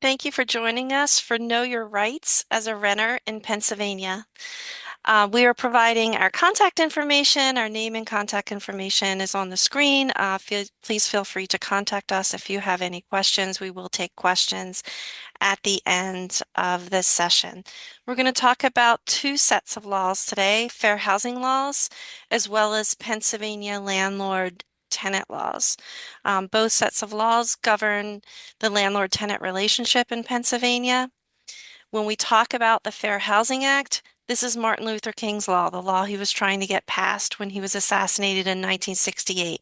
Thank you for joining us for Know Your Rights as a Renter in Pennsylvania. We are providing our contact information. Our name and contact information is on the screen. Please feel free to contact us if you have any questions. We will take questions at the end of this session. We're going to talk about two sets of laws today, fair housing laws, as well as Pennsylvania landlord tenant laws. Both sets of laws govern the landlord-tenant relationship in Pennsylvania. When we talk about the Fair Housing Act, this is Martin Luther King's law, the law he was trying to get passed when he was assassinated in 1968.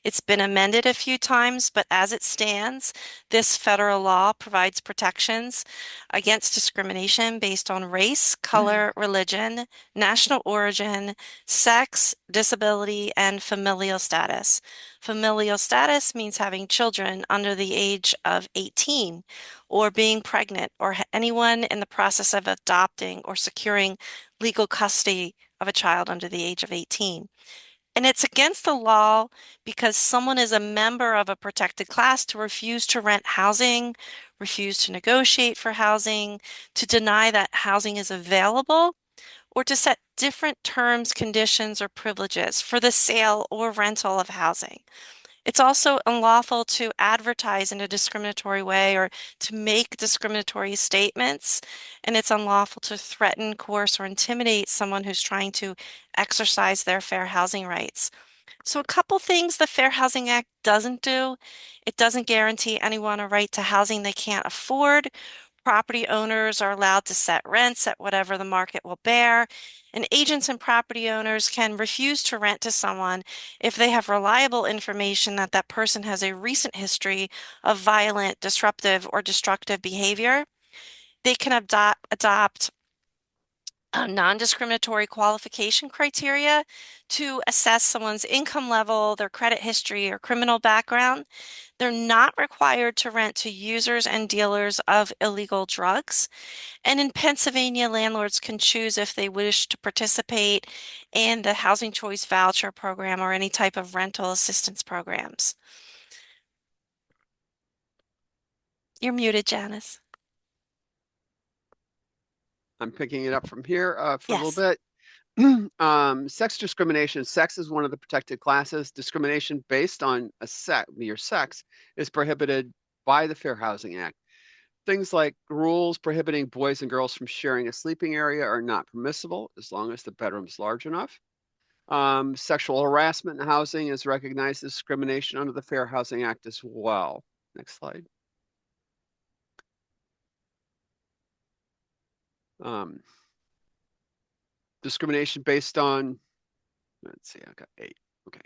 It's been amended a few times, but as it stands, this federal law provides protections against discrimination based on race, color, religion, national origin, sex, disability, and familial status. Familial status means having children under the age of 18 or being pregnant or anyone in the process of adopting or securing legal custody of a child under the age of 18. And it's against the law because someone is a member of a protected class to refuse to rent housing, refuse to negotiate for housing, to deny that housing is available, or to set different terms, conditions, or privileges for the sale or rental of housing. It's also unlawful to advertise in a discriminatory way or to make discriminatory statements, and it's unlawful to threaten, coerce, or intimidate someone who's trying to exercise their fair housing rights. So, a couple things the Fair Housing Act doesn't do. It doesn't guarantee anyone a right to housing they can't afford. Property owners are allowed to set rents at whatever the market will bear, and agents and property owners can refuse to rent to someone if they have reliable information that that person has a recent history of violent, disruptive, or destructive behavior. They can adopt non-discriminatory qualification criteria to assess someone's income level, their credit history, or criminal background. They're not required to rent to users and dealers of illegal drugs. And in Pennsylvania, landlords can choose if they wish to participate in the Housing Choice Voucher Program or any type of rental assistance programs. You're muted, Janice. I'm picking it up from here for a little Yes. bit. Sex discrimination. Sex is one of the protected classes. Discrimination based on your sex is prohibited by the Fair Housing Act. Things like rules prohibiting boys and girls from sharing a sleeping area are not permissible as long as the bedroom is large enough. Sexual harassment in housing is recognized as discrimination under the Fair Housing Act as well. Next slide. Um, Discrimination based on, let's see, I got 8. Okay,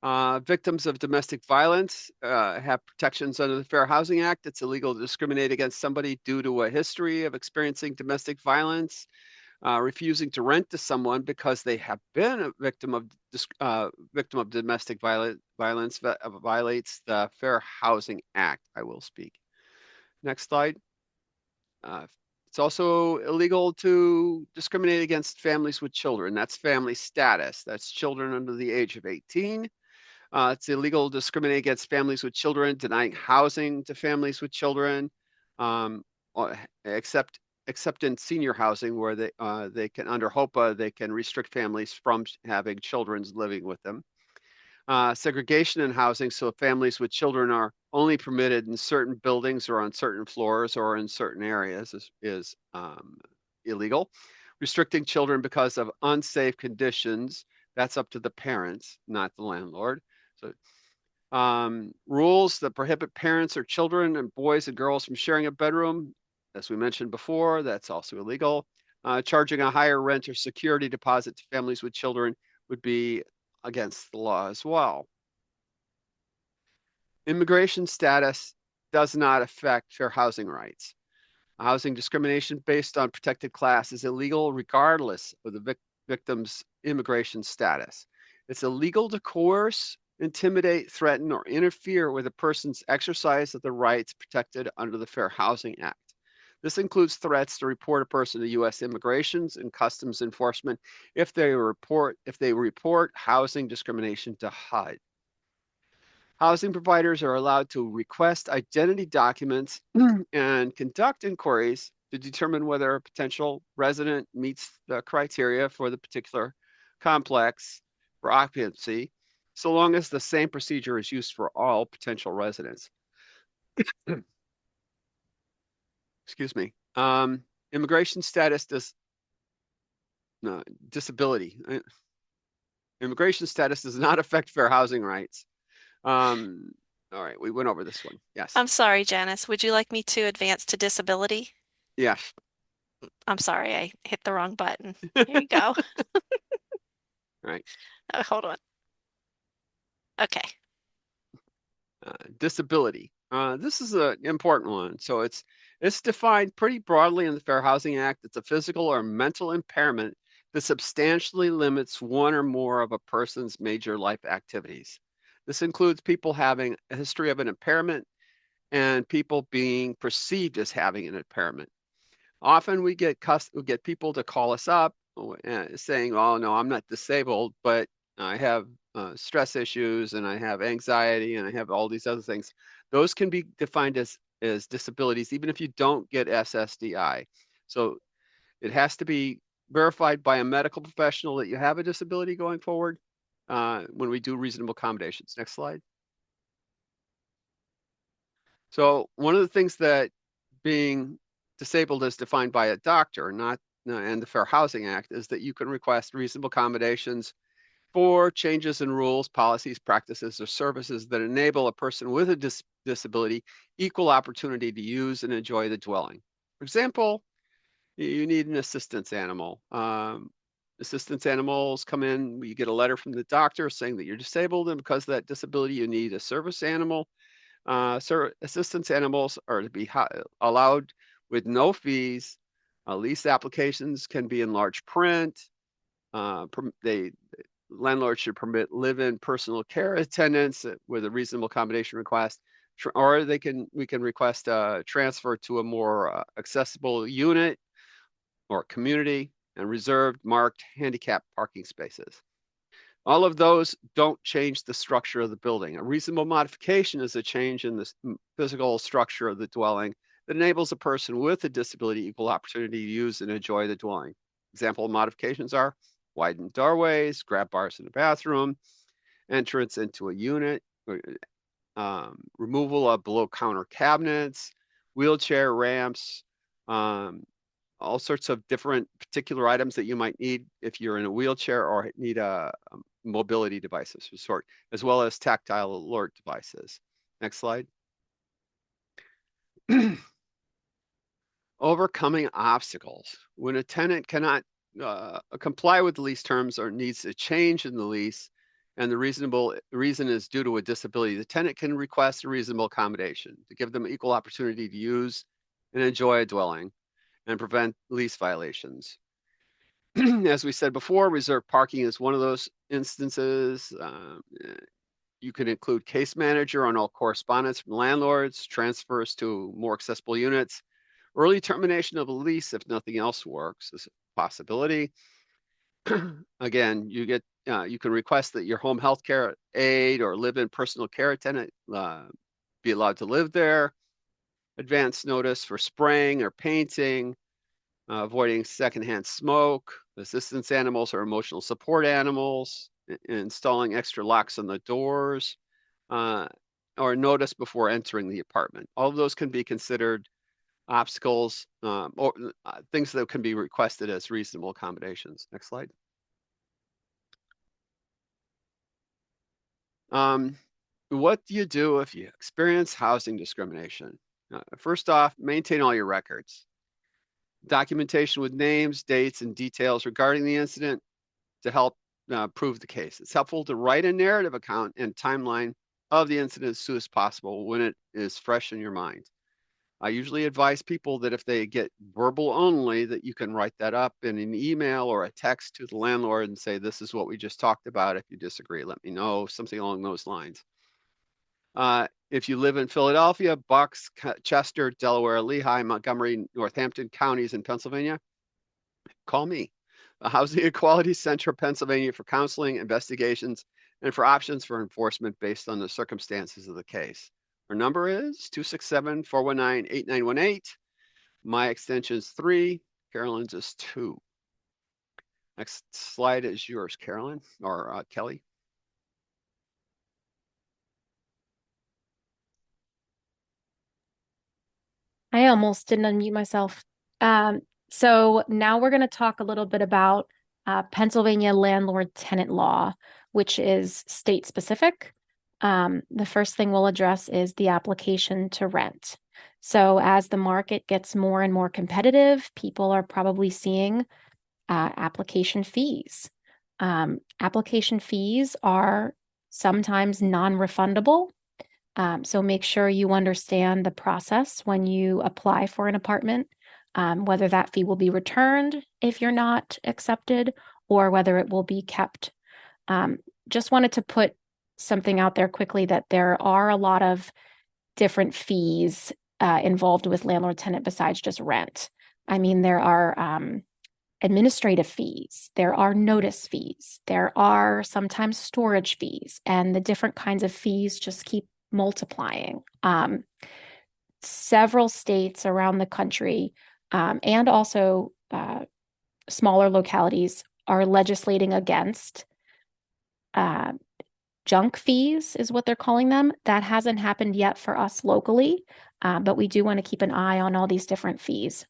there. Victims of domestic violence have protections under the Fair Housing Act. It's illegal to discriminate against somebody due to a history of experiencing domestic violence. Refusing to rent to someone because they have been a victim of domestic violence violates the Fair Housing Act. I will speak. Next slide. Uh, it's also illegal to discriminate against families with children. That's family status. That's children under the age of 18. It's illegal to discriminate against families with children, denying housing to families with children, um, except in senior housing where they can under HOPA they can restrict families from having children living with them. Segregation in housing, so families with children are only permitted in certain buildings or on certain floors or in certain areas is illegal. Restricting children because of unsafe conditions, that's up to the parents, not the landlord. So rules that prohibit parents or children and boys and girls from sharing a bedroom, as we mentioned before, that's also illegal. Charging a higher rent or security deposit to families with children would be against the law as well. Immigration status does not affect fair housing rights. Housing discrimination based on protected class is illegal regardless of the victim's immigration status. It's illegal to coerce, intimidate, threaten, or interfere with a person's exercise of the rights protected under the Fair Housing Act. This includes threats to report a person to U.S. Immigration and Customs Enforcement if they report housing discrimination to HUD. Housing providers are allowed to request identity documents and conduct inquiries to determine whether a potential resident meets the criteria for the particular complex for occupancy, so long as the same procedure is used for all potential residents. Excuse me. Immigration status does no, disability. Immigration status does not affect fair housing rights. Um, all right, we went over this one. Yes. I'm sorry, Janice. Would you like me to advance to disability? Yes. I'm sorry, I hit the wrong button. Here you go. All right. Hold on. Okay. Disability. This is an important one. So it's defined pretty broadly in the Fair Housing Act. It's a physical or mental impairment that substantially limits one or more of a person's major life activities. This includes people having a history of an impairment and people being perceived as having an impairment. Often we get people to call us up saying, "Oh no, I'm not disabled, but I have stress issues and I have anxiety and I have all these other things." Those can be defined as disabilities, even if you don't get SSDI. So it has to be verified by a medical professional that you have a disability going forward when we do reasonable accommodations. Next slide. So one of the things that being disabled is defined by a doctor, not and the Fair Housing Act, is that you can request reasonable accommodations for changes in rules, policies, practices, or services that enable a person with a disability equal opportunity to use and enjoy the dwelling. For example, you need an assistance animal. Assistance animals come in, you get a letter from the doctor saying that you're disabled, and because of that disability, you need a service animal. Assistance animals are to be allowed with no fees. Lease applications can be in large print. They landlords should permit live-in personal care attendants with a reasonable accommodation request, or we can request a transfer to a more accessible unit or community and reserved marked handicap parking spaces. All of those don't change the structure of the building. A reasonable modification is a change in the physical structure of the dwelling that enables a person with a disability equal opportunity to use and enjoy the dwelling. Example modifications are widened doorways, grab bars in the bathroom, entrance into a unit, removal of below counter cabinets, wheelchair ramps, um, all sorts of different particular items that you might need if you're in a wheelchair or need a mobility devices of sort, as well as tactile alert devices. Next slide. Overcoming obstacles. When a tenant cannot comply with the lease terms or needs a change in the lease, and the reasonable reason is due to a disability, the tenant can request a reasonable accommodation to give them equal opportunity to use and enjoy a dwelling and prevent lease violations. As we said before, reserved parking is one of those instances. You can include case manager on all correspondence from landlords, transfers to more accessible units. Early termination of a lease if nothing else works is a possibility. Again, you can request that your home health care aide or live-in personal care attendant be allowed to live there. Advance notice for spraying or painting, avoiding secondhand smoke, assistance animals or emotional support animals, installing extra locks on the doors, uh, or notice before entering the apartment. All of those can be considered obstacles or things that can be requested as reasonable accommodations. Next slide. Um, what do you do if you experience housing discrimination? First off, maintain all your records. Documentation with names, dates, and details regarding the incident to help prove the case. It's helpful to write a narrative account and timeline of the incident as soon as possible when it is fresh in your mind. I usually advise people that if they get verbal only, that you can write that up in an email or a text to the landlord and say, this is what we just talked about. If you disagree, let me know, something along those lines. If you live in Philadelphia, Bucks, Chester, Delaware, Lehigh, Montgomery, Northampton counties in Pennsylvania, call me. The Housing Equality Center of Pennsylvania for counseling, investigations, and for options for enforcement based on the circumstances of the case. Our number is 267-419-8918. My extension is 3. Carolyn's is 2. Next slide is yours, Carolyn, or Kelly. I almost didn't unmute myself. So now we're going to talk a little bit about Pennsylvania landlord tenant law, which is state specific. The first thing we'll address is the application to rent. So as the market gets more and more competitive, people are probably seeing application fees. Application fees are sometimes non-refundable. So make sure you understand the process when you apply for an apartment, whether that fee will be returned if you're not accepted or whether it will be kept. Just wanted to put something out there quickly that there are a lot of different fees involved with landlord tenant besides just rent. I mean, there are administrative fees, there are notice fees, there are sometimes storage fees, and the different kinds of fees just keep multiplying. Several states around the country and also smaller localities are legislating against junk fees, is what they're calling them. That hasn't happened yet for us locally, but we do want to keep an eye on all these different fees.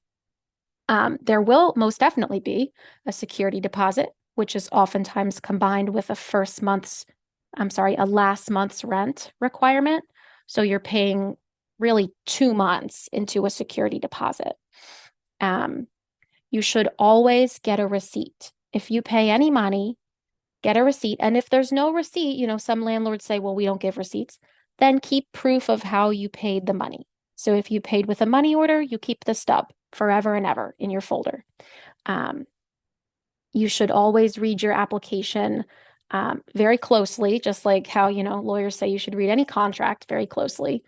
There will most definitely be a security deposit, which is oftentimes combined with a last month's rent requirement. So you're paying really 2 months into a security deposit. You should always get a receipt. If you pay any money, get a receipt. And if there's no receipt, some landlords say, well, we don't give receipts, then keep proof of how you paid the money. So if you paid with a money order, you keep the stub forever and ever in your folder. You should always read your application very closely, just like how, lawyers say you should read any contract very closely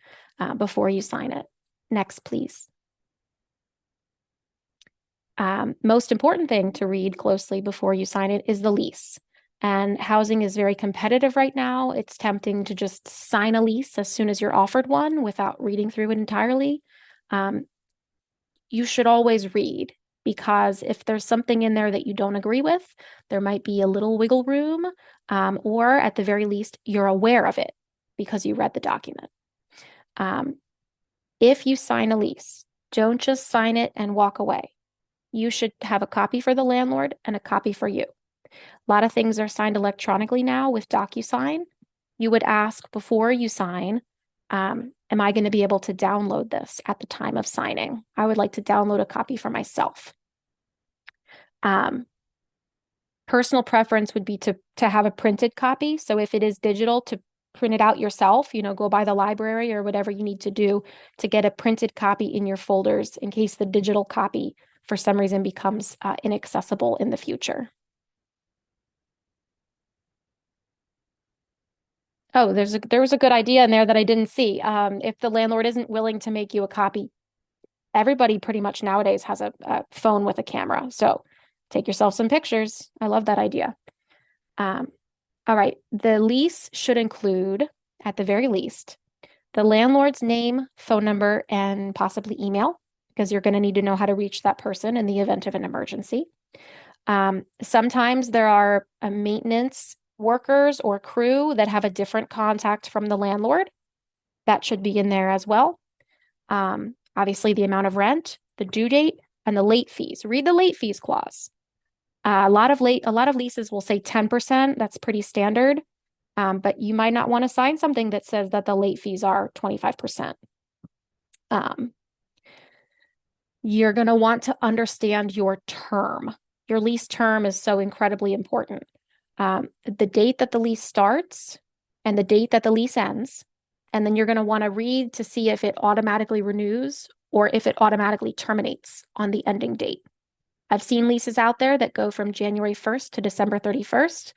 before you sign it. Next, please. Most important thing to read closely before you sign it is the lease. And housing is very competitive right now. It's tempting to just sign a lease as soon as you're offered one without reading through it entirely. You should always read, because if there's something in there that you don't agree with, there might be a little wiggle room, or at the very least, you're aware of it because you read the document. If you sign a lease, don't just sign it and walk away. You should have a copy for the landlord and a copy for you. A lot of things are signed electronically now with DocuSign. You would ask before you sign, am I going to be able to download this at the time of signing? I would like to download a copy for myself. Personal preference would be to have a printed copy. So if it is digital, to print it out yourself, go by the library or whatever you need to do to get a printed copy in your folders in case the digital copy for some reason becomes inaccessible in the future. Oh, there was a good idea in there that I didn't see. If the landlord isn't willing to make you a copy, everybody pretty much nowadays has a phone with a camera. So take yourself some pictures. I love that idea. All right. The lease should include, at the very least, the landlord's name, phone number, and possibly email, because you're going to need to know how to reach that person in the event of an emergency. Sometimes there are maintenance workers or crew that have a different contact from the landlord. That should be in there as well. Obviously, the amount of rent, the due date, and the late fees. Read the late fees clause. A lot of leases will say 10%. That's pretty standard. But you might not want to sign something that says that the late fees are 25%. You're going to want to understand your term. Your lease term is so incredibly important. The date that the lease starts and the date that the lease ends. And then you're going to want to read to see if it automatically renews or if it automatically terminates on the ending date. I've seen leases out there that go from January 1st to December 31st,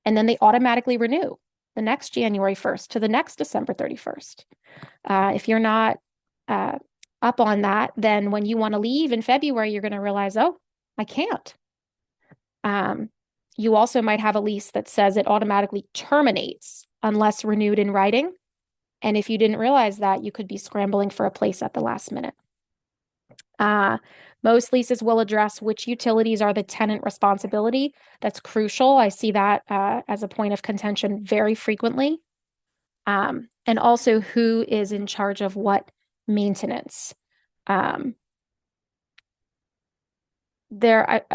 and then they automatically renew the next January 1st to the next December 31st. If you're not up on that, then when you want to leave in February, you're going to realize, oh, I can't. You also might have a lease that says it automatically terminates unless renewed in writing. And if you didn't realize that, you could be scrambling for a place at the last minute. Most leases will address which utilities are the tenant responsibility. That's crucial. I see that as a point of contention very frequently. And also who is in charge of what maintenance. I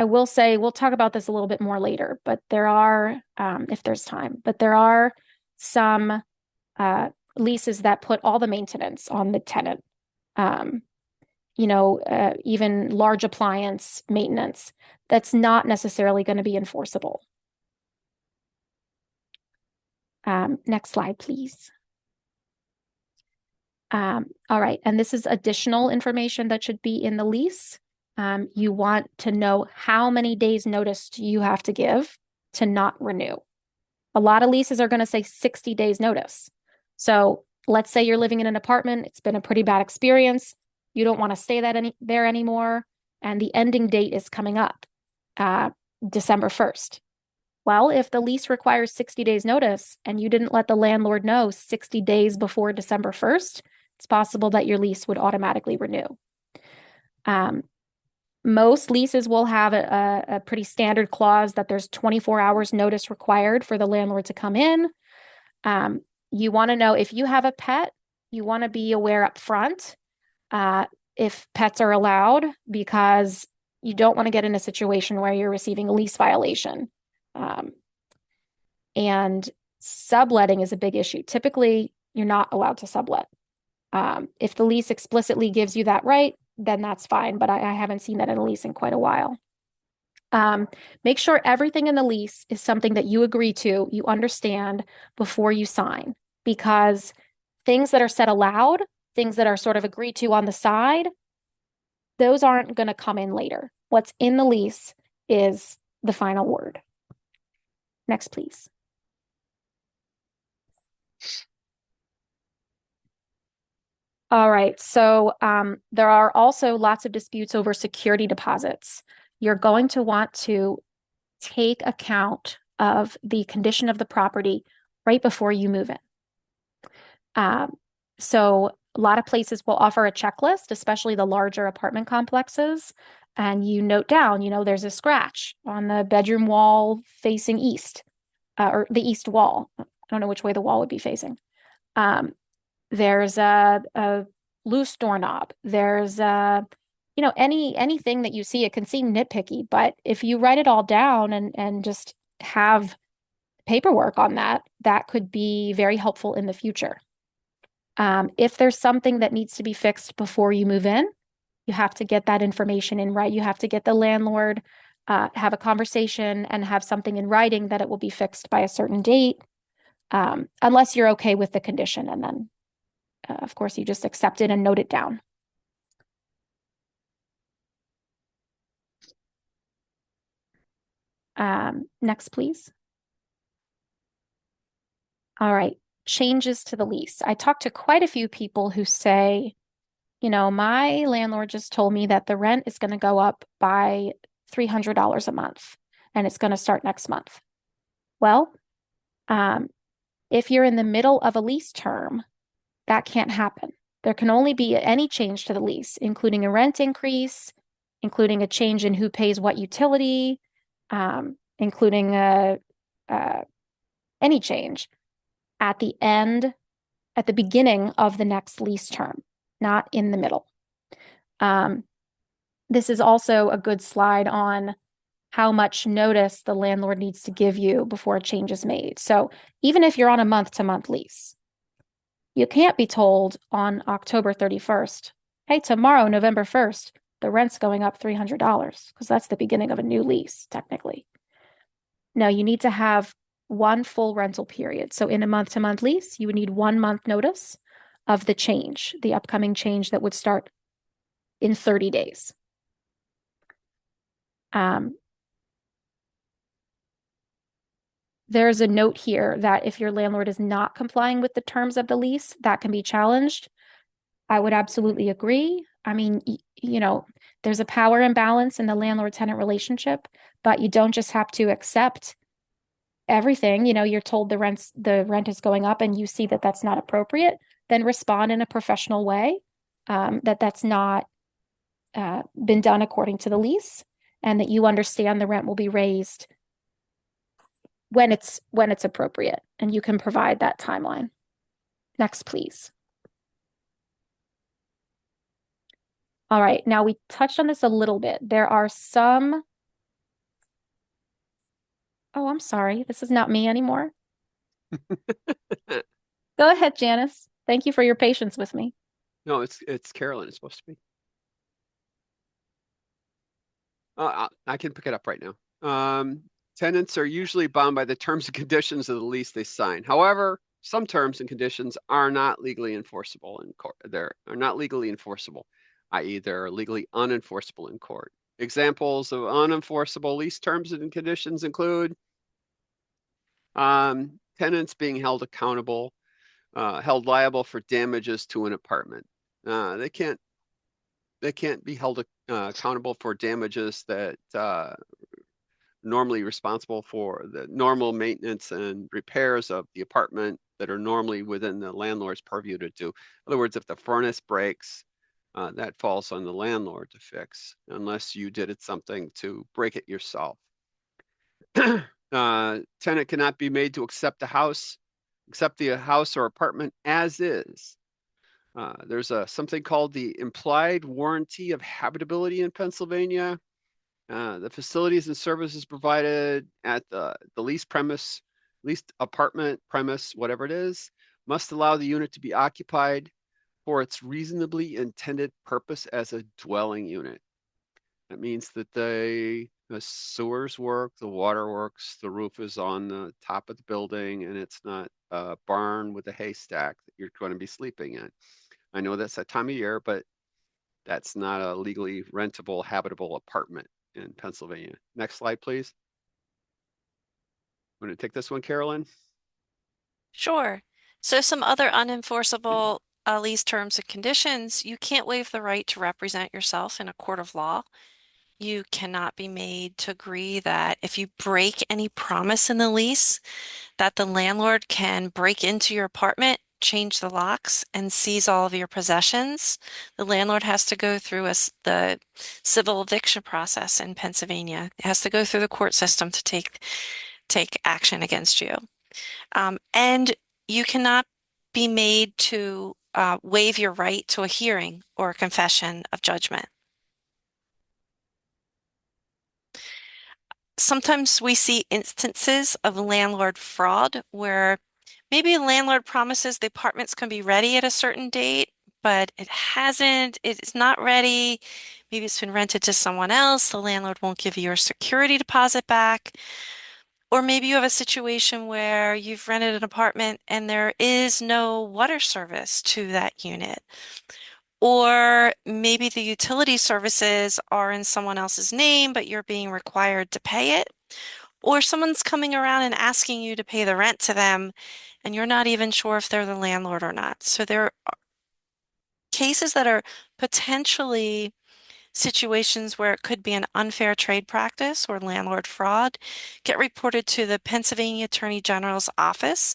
will say, we'll talk about this a little bit more later, but there are, if there's time, but there are some leases that put all the maintenance on the tenant. Even large appliance maintenance, that's not necessarily going to be enforceable. Next slide, please. All right, and this is additional information that should be in the lease. You want to know how many days notice you have to give to not renew. A lot of leases are going to say 60 days notice. So let's say you're living in an apartment. It's been a pretty bad experience. You don't want to stay there anymore. And the ending date is coming up, December 1st. Well, if the lease requires 60 days notice and you didn't let the landlord know 60 days before December 1st, it's possible that your lease would automatically renew. Most leases will have a pretty standard clause that there's 24 hours notice required for the landlord to come in. You want to know if you have a pet, you want to be aware up front if pets are allowed, because you don't want to get in a situation where you're receiving a lease violation. And subletting is a big issue. Typically, you're not allowed to sublet. If the lease explicitly gives you that right, then that's fine, but I haven't seen that in a lease in quite a while. Make sure everything in the lease is something that you agree to, you understand before you sign, because things that are said aloud, things that are sort of agreed to on the side, those aren't going to come in later. What's in the lease is the final word. Next, please. All right, so there are also lots of disputes over security deposits. You're going to want to take account of the condition of the property right before you move in. So a lot of places will offer a checklist, especially the larger apartment complexes, and you note down, there's a scratch on the bedroom wall facing east, or the east wall. I don't know which way the wall would be facing. There's a loose doorknob. There's anything that you see. It can seem nitpicky, but if you write it all down and just have paperwork on that, that could be very helpful in the future. If there's something that needs to be fixed before you move in, you have to get that information in right. You have to get the landlord, have a conversation and have something in writing that it will be fixed by a certain date, unless you're okay with the condition. And then, of course, you just accept it and note it down. Next, please. All right, changes to the lease. I talked to quite a few people who say, my landlord just told me that the rent is going to go up by $300 a month, and it's going to start next month. Well, if you're in the middle of a lease term, that can't happen. There can only be any change to the lease, including a rent increase, including a change in who pays what utility, including any change at the beginning of the next lease term, not in the middle. This is also a good slide on how much notice the landlord needs to give you before a change is made. So even if you're on a month-to-month lease, you can't be told on October 31st, hey, tomorrow, November 1st, the rent's going up $300, because that's the beginning of a new lease, technically. No, you need to have one full rental period. So in a month-to-month lease, you would need 1 month notice of the change, the upcoming change that would start in 30 days. There's a note here that if your landlord is not complying with the terms of the lease, that can be challenged. I would absolutely agree. I mean, there's a power imbalance in the landlord-tenant relationship, but you don't just have to accept everything. You're told the rent is going up and you see that that's not appropriate, then respond in a professional way, that that's not been done according to the lease, and that you understand the rent will be raised when it's appropriate, and you can provide that timeline. Next, please. All right, now we touched on this a little bit. There are some. Oh, I'm sorry. This is not me anymore. Go ahead, Janice. Thank you for your patience with me. No, it's Carolyn. It's supposed to be. I can pick it up right now. Tenants are usually bound by the terms and conditions of the lease they sign. However, some terms and conditions are not legally enforceable in court. Are not legally enforceable, i.e., they're legally unenforceable in court. Examples of unenforceable lease terms and conditions include tenants being held liable for damages to an apartment. They can't be held accountable for damages that normally responsible for the normal maintenance and repairs of the apartment that are normally within the landlord's purview to do. In other words, if the furnace breaks, that falls on the landlord to fix, unless you did something to break it yourself. Tenant cannot be made to accept the house or apartment as is. There's something called the implied warranty of habitability in Pennsylvania. The facilities and services provided at the leased apartment premise, whatever it is, must allow the unit to be occupied for its reasonably intended purpose as a dwelling unit. That means that the sewers work, the water works, the roof is on the top of the building, and it's not a barn with a haystack that you're going to be sleeping in. I know that's that time of year, but that's not a legally rentable, habitable apartment in Pennsylvania. Next slide, please. I'm going to take this one, Carolyn. Sure. So some other unenforceable lease terms and conditions. You can't waive the right to represent yourself in a court of law. You cannot be made to agree that if you break any promise in the lease, that the landlord can break into your apartment, change the locks, and seize all of your possessions. The landlord has to go through the civil eviction process in Pennsylvania. It has to go through the court system to take action against you. And you cannot be made to waive your right to a hearing or a confession of judgment. Sometimes we see instances of landlord fraud where maybe a landlord promises the apartments can be ready at a certain date, but it hasn't, it's not ready. Maybe it's been rented to someone else. The landlord won't give you your security deposit back. Or maybe you have a situation where you've rented an apartment and there is no water service to that unit. Or maybe the utility services are in someone else's name, but you're being required to pay it. Or someone's coming around and asking you to pay the rent to them, and you're not even sure if they're the landlord or not. So there are cases that are potentially situations where it could be an unfair trade practice or landlord fraud get reported to the Pennsylvania Attorney General's office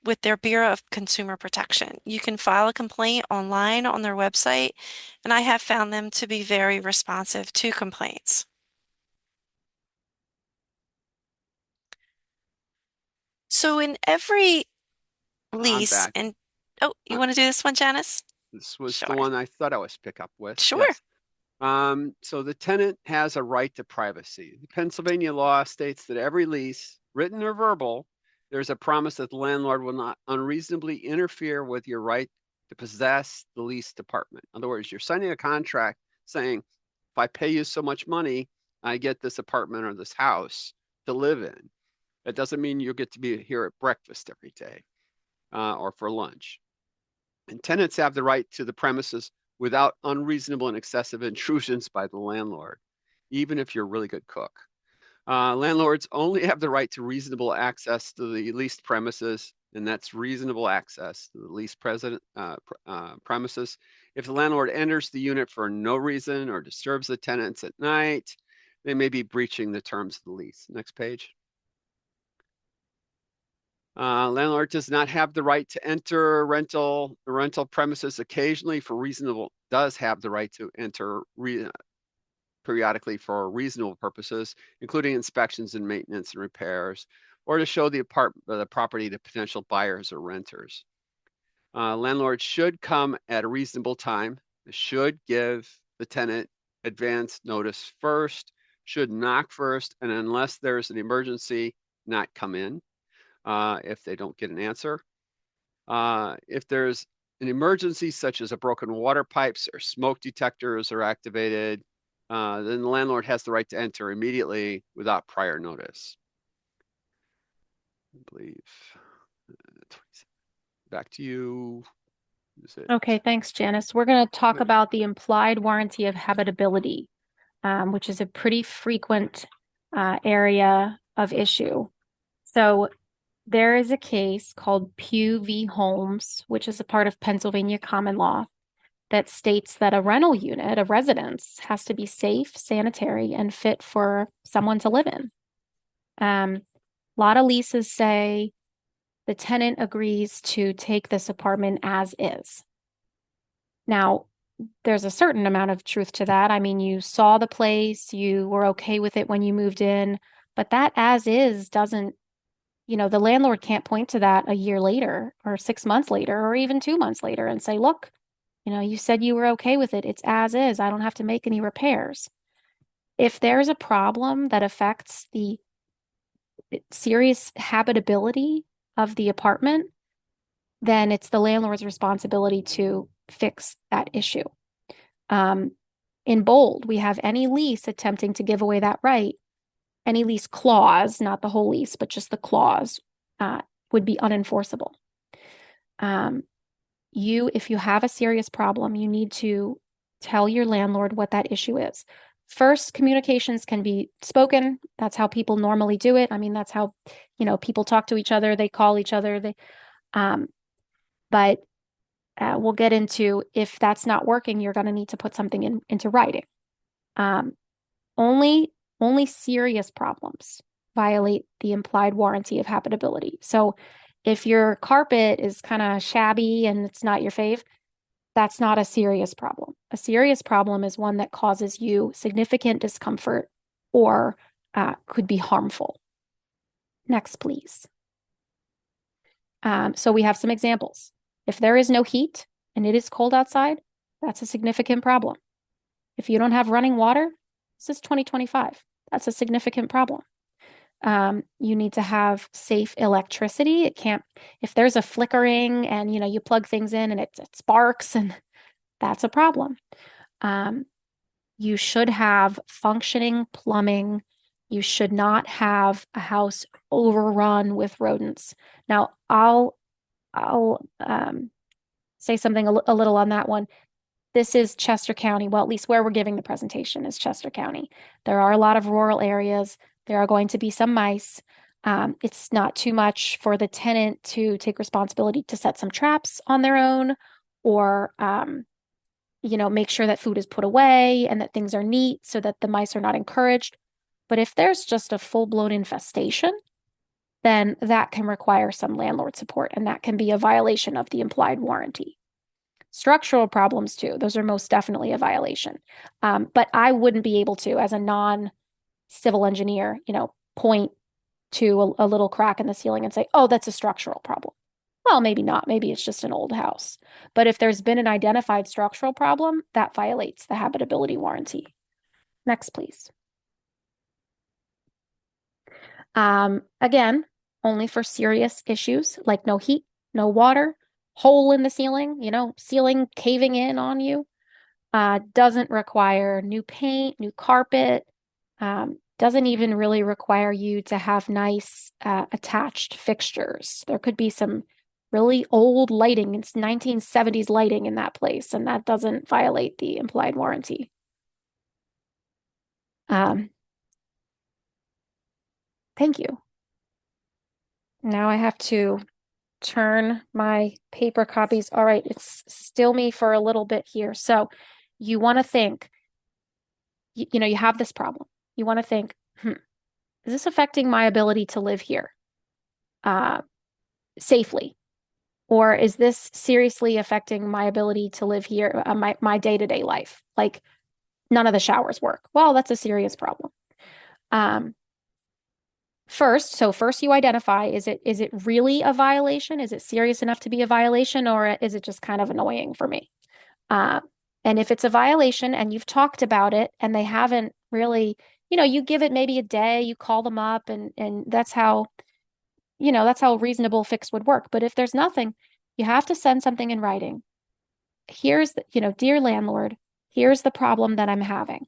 with their Bureau of Consumer Protection. You can file a complaint online on their website, and I have found them to be very responsive to complaints. So in every I'm lease, back. and oh, you Uh, want to do this one, Janice? this was the Sure. one I thought I was pick up with. Sure. Yes. So the tenant has a right to privacy. The Pennsylvania law states that every lease, written or verbal, there's a promise that the landlord will not unreasonably interfere with your right to possess the leased apartment. In other words, you're signing a contract saying, if I pay you so much money, I get this apartment or this house to live in. That doesn't mean you'll get to be here at breakfast every day or for lunch. And tenants have the right to the premises without unreasonable and excessive intrusions by the landlord, even if you're a really good cook. Landlords only have the right to reasonable access to the leased premises and that's reasonable access to the lease premises. If the landlord enters the unit for no reason or disturbs the tenants at night, they may be breaching the terms of the lease. Next page. Landlord does not have the right to enter the rental premises occasionally for reasonable, does have the right to enter periodically for reasonable purposes, including inspections and maintenance and repairs, or to show the property to potential buyers or renters. Landlord should come at a reasonable time, should give the tenant advance notice first, should knock first, and unless there's an emergency, not come in if they don't get an answer. If there's an emergency, such as a broken water pipes or smoke detectors are activated, then the landlord has the right to enter immediately without prior notice. I believe. Back to you. Is it? Okay, thanks, Janice. We're going to talk about the implied warranty of habitability, which is a pretty frequent area of issue. So there is a case called Pugh v. Holmes, which is a part of Pennsylvania common law, that states that a rental unit, a residence, has to be safe, sanitary, and fit for someone to live in. A lot of leases say the tenant agrees to take this apartment as is. Now, there's a certain amount of truth to that. I mean, you saw the place, you were okay with it when you moved in, but that as is doesn't, the landlord can't point to that a year later or 6 months later or even 2 months later and say, look, you said you were okay with it. It's as is. I don't have to make any repairs. If there's a problem that affects the serious habitability of the apartment, then it's the landlord's responsibility to fix that issue. In bold, we have any lease attempting to give away that right. Any lease clause, not the whole lease, but just the clause, would be unenforceable. If you have a serious problem, you need to tell your landlord what that issue is. First, communications can be spoken. That's how people normally do it. I mean, that's how, people talk to each other. They call each other. But we'll get into, if that's not working, you're going to need to put something into writing. Only serious problems violate the implied warranty of habitability. So if your carpet is kind of shabby and it's not your fave, that's not a serious problem. A serious problem is one that causes you significant discomfort or could be harmful. Next, please. So we have some examples. If there is no heat and it is cold outside, that's a significant problem. If you don't have running water, this is 2025. That's a significant problem. You need to have safe electricity. If there's a flickering and, you plug things in and it sparks, and that's a problem. You should have functioning plumbing. You should not have a house overrun with rodents. Now, I'll say something a little on that one. This is Chester County. Well, at least where we're giving the presentation is Chester County. There are a lot of rural areas. There are going to be some mice. It's not too much for the tenant to take responsibility to set some traps on their own, or make sure that food is put away and that things are neat so that the mice are not encouraged. But if there's just a full-blown infestation, then that can require some landlord support, and that can be a violation of the implied warranty. Structural problems too, those are most definitely a violation. But I wouldn't be able to, as a non-civil engineer, point to a little crack in the ceiling and say, oh, that's a structural problem. Well, maybe not. Maybe it's just an old house. But if there's been an identified structural problem, that violates the habitability warranty. Next, please. Again, only for serious issues like no heat, no water, hole in the ceiling, ceiling caving in on you. Doesn't require new paint, new carpet. Doesn't even really require you to have nice attached fixtures. There could be some really old lighting. It's 1970s lighting in that place, and that doesn't violate the implied warranty. Thank you. Now I have to turn my paper copies. All right, it's still me for a little bit here. So you want to think, you have this problem. You want to think, is this affecting my ability to live here safely? Or is this seriously affecting my ability to live here, my day-to-day life? Like none of the showers work. Well, that's a serious problem. First you identify, is it really a violation? Is it serious enough to be a violation, or is it just kind of annoying for me? Uh, and if it's a violation and you've talked about it and they haven't really, you give it maybe a day, you call them up and that's how a reasonable fix would work. But if there's nothing, you have to send something in writing. Here's dear landlord, here's the problem that I'm having.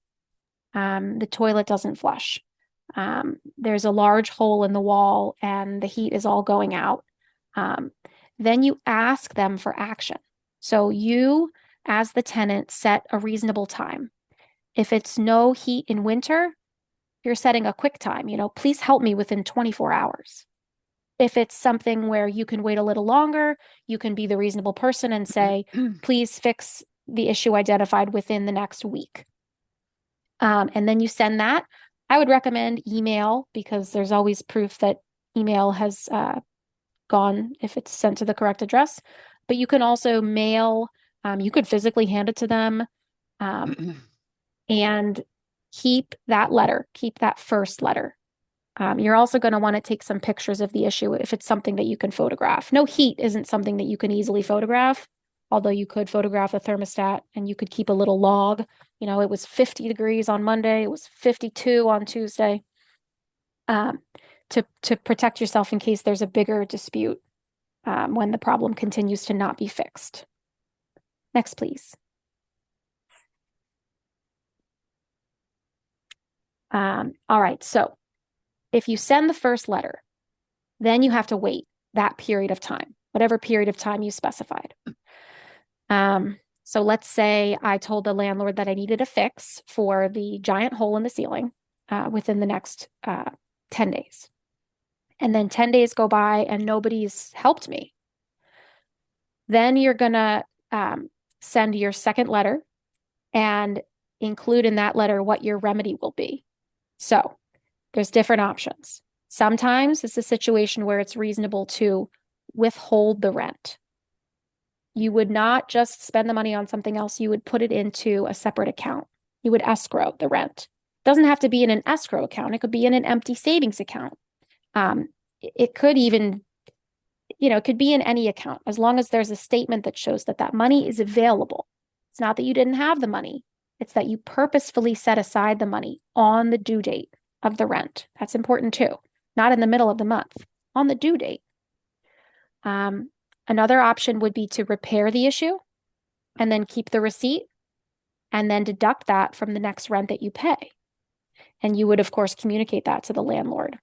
The toilet doesn't flush. There's a large hole in the wall and the heat is all going out. Then you ask them for action. So you, as the tenant, set a reasonable time. If it's no heat in winter, you're setting a quick time, please help me within 24 hours. If it's something where you can wait a little longer, you can be the reasonable person and say, please fix the issue identified within the next week. And then you send that. I would recommend email because there's always proof that email has gone if it's sent to the correct address. But you can also mail, you could physically hand it to them and keep that first letter. You're also going to want to take some pictures of the issue if it's something that you can photograph. No heat isn't something that you can easily photograph, although you could photograph a thermostat and you could keep a little log. It was 50 degrees on Monday, it was 52 on Tuesday, to protect yourself in case there's a bigger dispute when the problem continues to not be fixed. Next, please. All right, so if you send the first letter, then you have to wait that period of time, whatever period of time you specified. So let's say I told the landlord that I needed a fix for the giant hole in the ceiling within the next 10 days. And then 10 days go by and nobody's helped me. Then you're going to send your second letter and include in that letter what your remedy will be. So there's different options. Sometimes it's a situation where it's reasonable to withhold the rent. You would not just spend the money on something else. You would put it into a separate account. You would escrow the rent. It doesn't have to be in an escrow account. It could be in an empty savings account. It could even, it could be in any account as long as there's a statement that shows that that money is available. It's not that you didn't have the money. It's that you purposefully set aside the money on the due date of the rent. That's important too. Not in the middle of the month, on the due date. Another option would be to repair the issue and then keep the receipt and then deduct that from the next rent that you pay. And you would, of course, communicate that to the landlord.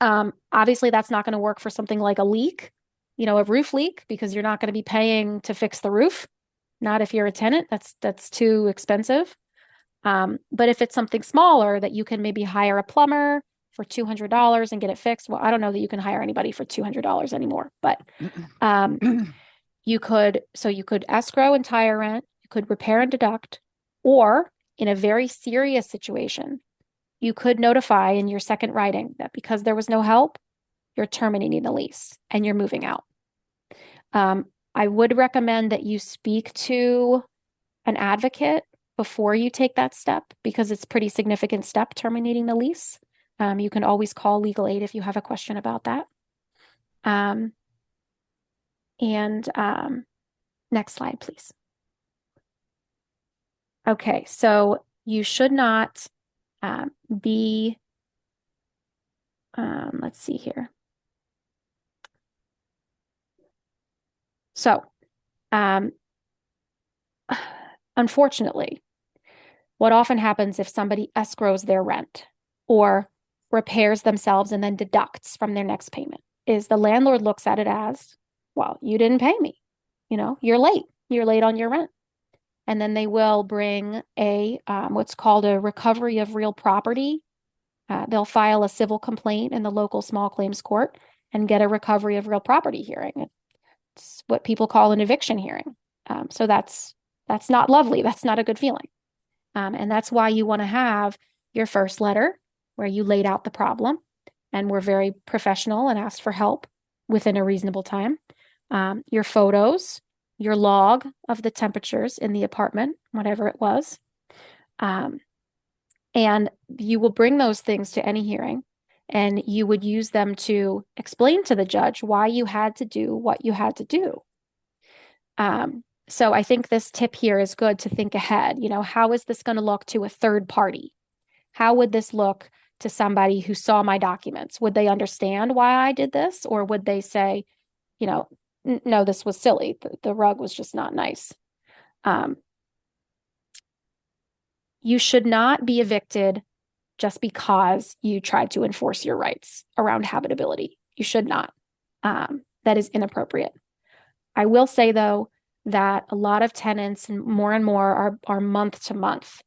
Obviously, that's not going to work for something like a leak, a roof leak, because you're not going to be paying to fix the roof. Not if you're a tenant, that's too expensive. But if it's something smaller that you can maybe hire a plumber for $200 and get it fixed. Well, I don't know that you can hire anybody for $200 anymore, but you could escrow entire rent, you could repair and deduct, or in a very serious situation, you could notify in your second writing that because there was no help, you're terminating the lease and you're moving out. I would recommend that you speak to an advocate before you take that step because it's a pretty significant step, terminating the lease. You can always call legal aid if you have a question about that. Next slide, please. Okay, so you should not be, let's see here. So, unfortunately, what often happens if somebody escrows their rent or repairs themselves and then deducts from their next payment is the landlord looks at it as, well, you didn't pay me. You're late. You're late on your rent. And then they will bring a what's called a recovery of real property. They'll file a civil complaint in the local small claims court, and get a recovery of real property hearing. It's what people call an eviction hearing. So that's not lovely. That's not a good feeling. And that's why you want to have your first letter where you laid out the problem and were very professional and asked for help within a reasonable time. Your photos, your log of the temperatures in the apartment, whatever it was. And you will bring those things to any hearing and you would use them to explain to the judge why you had to do what you had to do. So I think this tip here is good to think ahead. You know, how is this going to look to a third party? How would this look to somebody who saw my documents? Would they understand why I did this? Or would they say, you know, no, this was silly. The rug was just not nice. You should not be evicted just because you tried to enforce your rights around habitability. You should not. That is inappropriate. I will say, though, that a lot of tenants and more are month to month.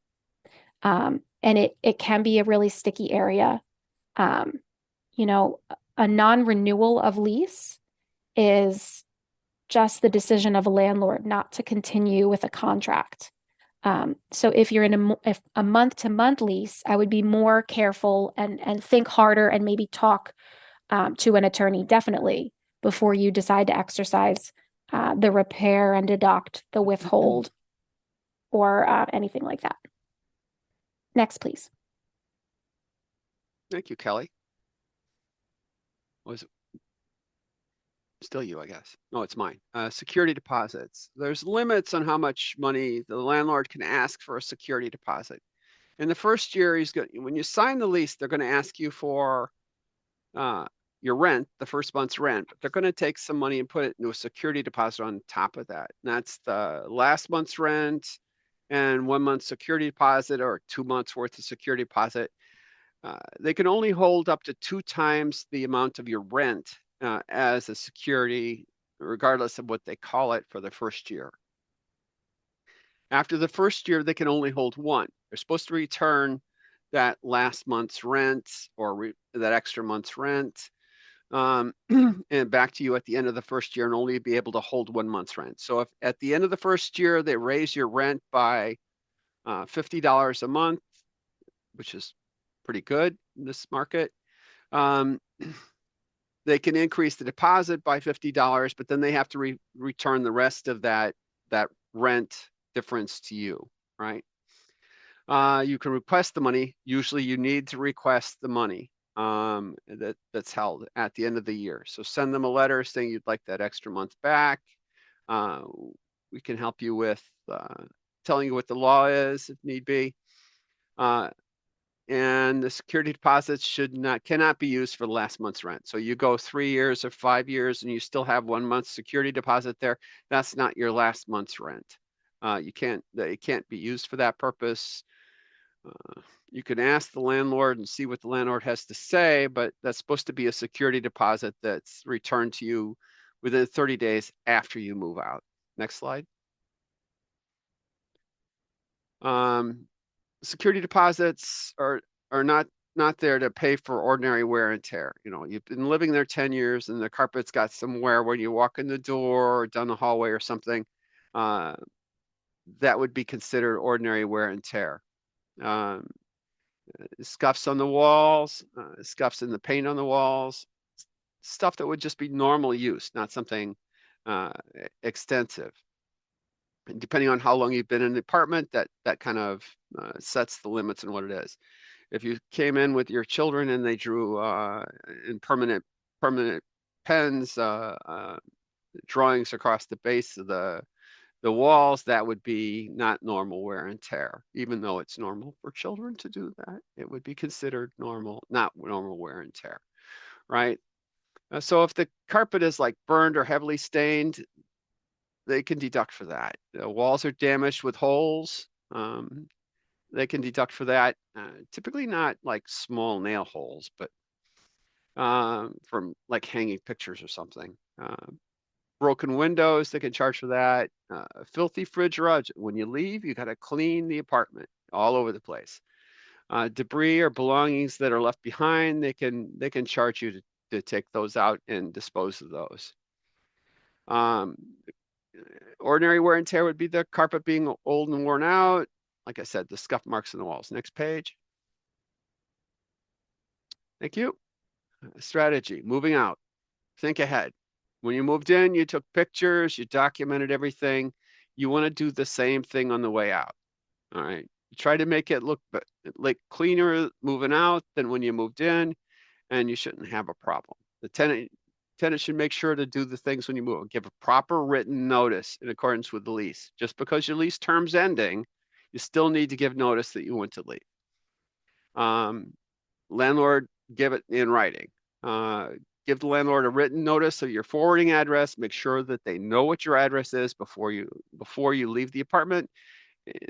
And it can be a really sticky area. You know, a non-renewal of lease is just the decision of a landlord not to continue with a contract. So if you're in a month-to-month lease, I would be more careful and think harder and maybe talk to an attorney definitely before you decide to exercise the repair and deduct, the withhold, or anything like that. Next, please. Thank you, Kelly. Was it still you, I guess? No, it's mine. Security deposits. There's limits on how much money the landlord can ask for a security deposit. In the first year, when you sign the lease, they're going to ask you for your rent, the first month's rent, but they're going to take some money and put it into a security deposit on top of that. And that's the last month's rent and 1 month security deposit or 2 months worth of security deposit. They can only hold up to 2 times the amount of your rent as a security, regardless of what they call it for the first year. After the first year, they can only hold 1. They're supposed to return that last month's rent or that extra month's rent and back to you at the end of the first year and only be able to hold 1 month's rent. So if at the end of the first year, they raise your rent by $50 a month, which is pretty good in this market, they can increase the deposit by $50, but then they have to return the rest of that rent difference to you, right? You can request the money. Usually you need to request the money that's held at the end of the year. So send them a letter saying you'd like that extra month back. We can help you with telling you what the law is if need be. And the security deposits cannot be used for the last month's rent. So you go 3 years or 5 years and you still have 1 month's security deposit there. That's not your last month's rent. It can't be used for that purpose. You can ask the landlord and see what the landlord has to say, but that's supposed to be a security deposit that's returned to you within 30 days after you move out. Next slide. Security deposits are not there to pay for ordinary wear and tear. You know, you've been living there 10 years and the carpet's got some wear when you walk in the door or down the hallway or something. That would be considered ordinary wear and tear. Scuffs on the walls, scuffs in the paint on the walls, stuff that would just be normal use, not something extensive. And depending on how long you've been in the apartment, that kind of sets the limits on what it is. If you came in with your children and they drew in permanent pens, drawings across the base of the walls, that would be not normal wear and tear. Even though it's normal for children to do that, it would be considered normal, not normal wear and tear, right? So if the carpet is like burned or heavily stained, they can deduct for that. The walls are damaged with holes. They can deduct for that. Typically not like small nail holes, but from like hanging pictures or something. Broken windows, they can charge for that. Filthy fridge rug. When you leave, you got to clean the apartment all over the place. Debris or belongings that are left behind, they can charge you to take those out and dispose of those. Um, Ordinary wear and tear would be the carpet being old and worn out. Like I said, the scuff marks in the walls. Next page. Thank you. Strategy, moving out. Think ahead. When you moved in, you took pictures, you documented everything. You want to do the same thing on the way out. All right. Try to make it look like cleaner moving out than when you moved in, and you shouldn't have a problem. The tenant should make sure to do the things when you move. Give a proper written notice in accordance with the lease. Just because your lease term's ending, you still need to give notice that you want to leave. Landlord, give it in writing. Give the landlord a written notice of your forwarding address. Make sure that they know what your address is before you leave the apartment.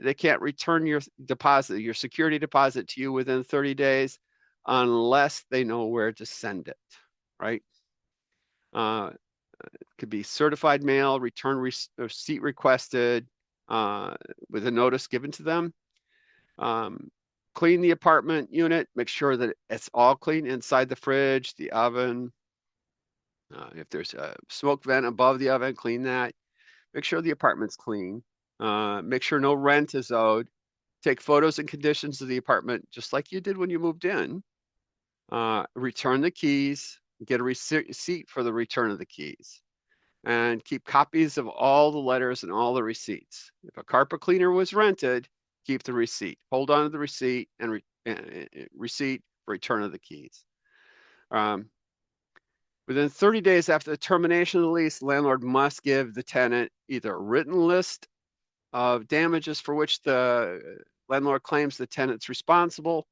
They can't return your deposit, your security deposit to you within 30 days unless they know where to send it, right? It could be certified mail, return receipt requested with a notice given to them. Clean the apartment unit, make sure that it's all clean inside the fridge, the oven. If there's a smoke vent above the oven, clean that. Make sure the apartment's clean. Make sure no rent is owed. Take photos and conditions of the apartment, just like you did when you moved in. Return the keys, get a receipt for the return of the keys. And keep copies of all the letters and all the receipts. If a carpet cleaner was rented, keep the receipt. Hold on to the receipt and receipt for return of the keys. Within 30 days after the termination of the lease, the landlord must give the tenant either a written list of damages for which the landlord claims the tenant's responsible,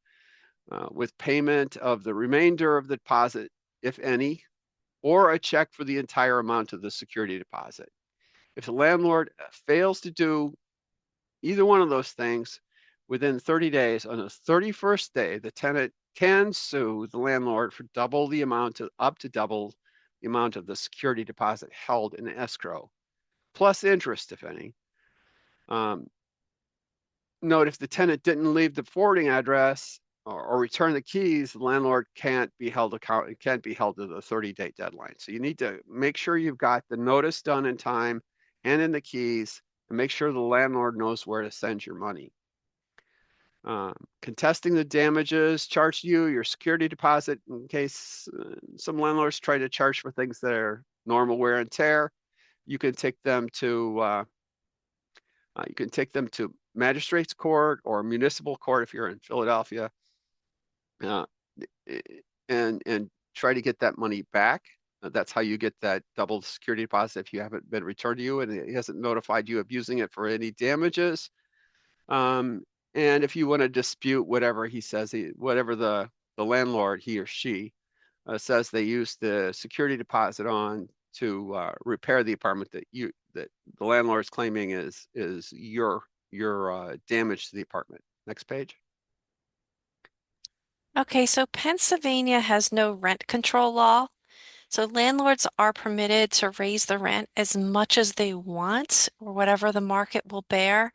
with payment of the remainder of the deposit, if any, or a check for the entire amount of the security deposit. If the landlord fails to do either one of those things within 30 days, on the 31st day, the tenant can sue the landlord for up to double the amount of the security deposit held in escrow, plus interest, if any. Note, if the tenant didn't leave the forwarding address or return the keys, the landlord can't be held to the 30-day deadline. So you need to make sure you've got the notice done in time and in the keys, and make sure the landlord knows where to send your money. Contesting the damages charged to you, your security deposit, in case some landlords try to charge for things that are normal wear and tear, you can take them to magistrate's court or municipal court if you're in Philadelphia, and try to get that money back. That's how you get that double security deposit if you haven't been returned to you and he hasn't notified you of using it for any damages. And if you want to dispute whatever he says, whatever the landlord, he or she, says they used the security deposit on to repair the apartment that the landlord is claiming is your damage to the apartment. Next page. Okay, so Pennsylvania has no rent control law. So landlords are permitted to raise the rent as much as they want or whatever the market will bear,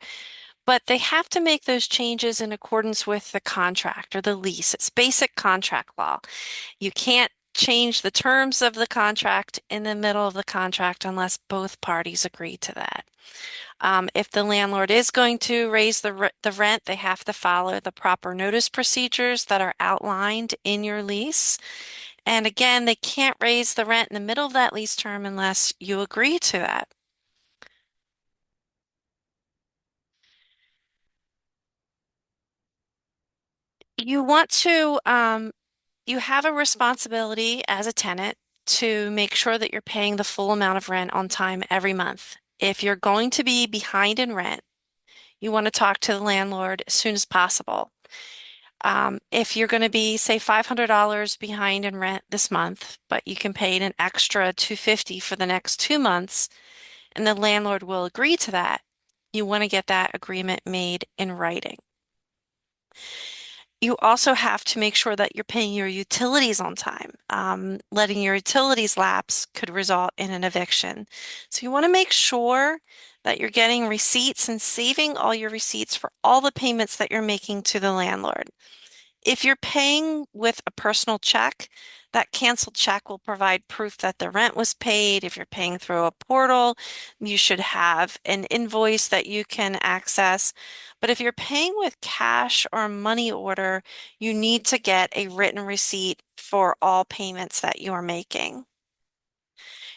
but they have to make those changes in accordance with the contract or the lease. It's basic contract law. You can't change the terms of the contract in the middle of the contract unless both parties agree to that. If the landlord is going to raise the rent, they have to follow the proper notice procedures that are outlined in your lease. And again, they can't raise the rent in the middle of that lease term unless you agree to that. You want to, you have a responsibility as a tenant to make sure that you're paying the full amount of rent on time every month. If you're going to be behind in rent, you want to talk to the landlord as soon as possible. If you're going to be, say, $500 behind in rent this month, but you can pay an extra $250 for the next 2 months, and the landlord will agree to that, you want to get that agreement made in writing. You also have to make sure that you're paying your utilities on time. Letting your utilities lapse could result in an eviction. So you want to make sure that you're getting receipts and saving all your receipts for all the payments that you're making to the landlord. If you're paying with a personal check, That canceled check will provide proof that the rent was paid. If you're paying through a portal, you should have an invoice that you can access. But if you're paying with cash or money order, you need to get a written receipt for all payments that you are making.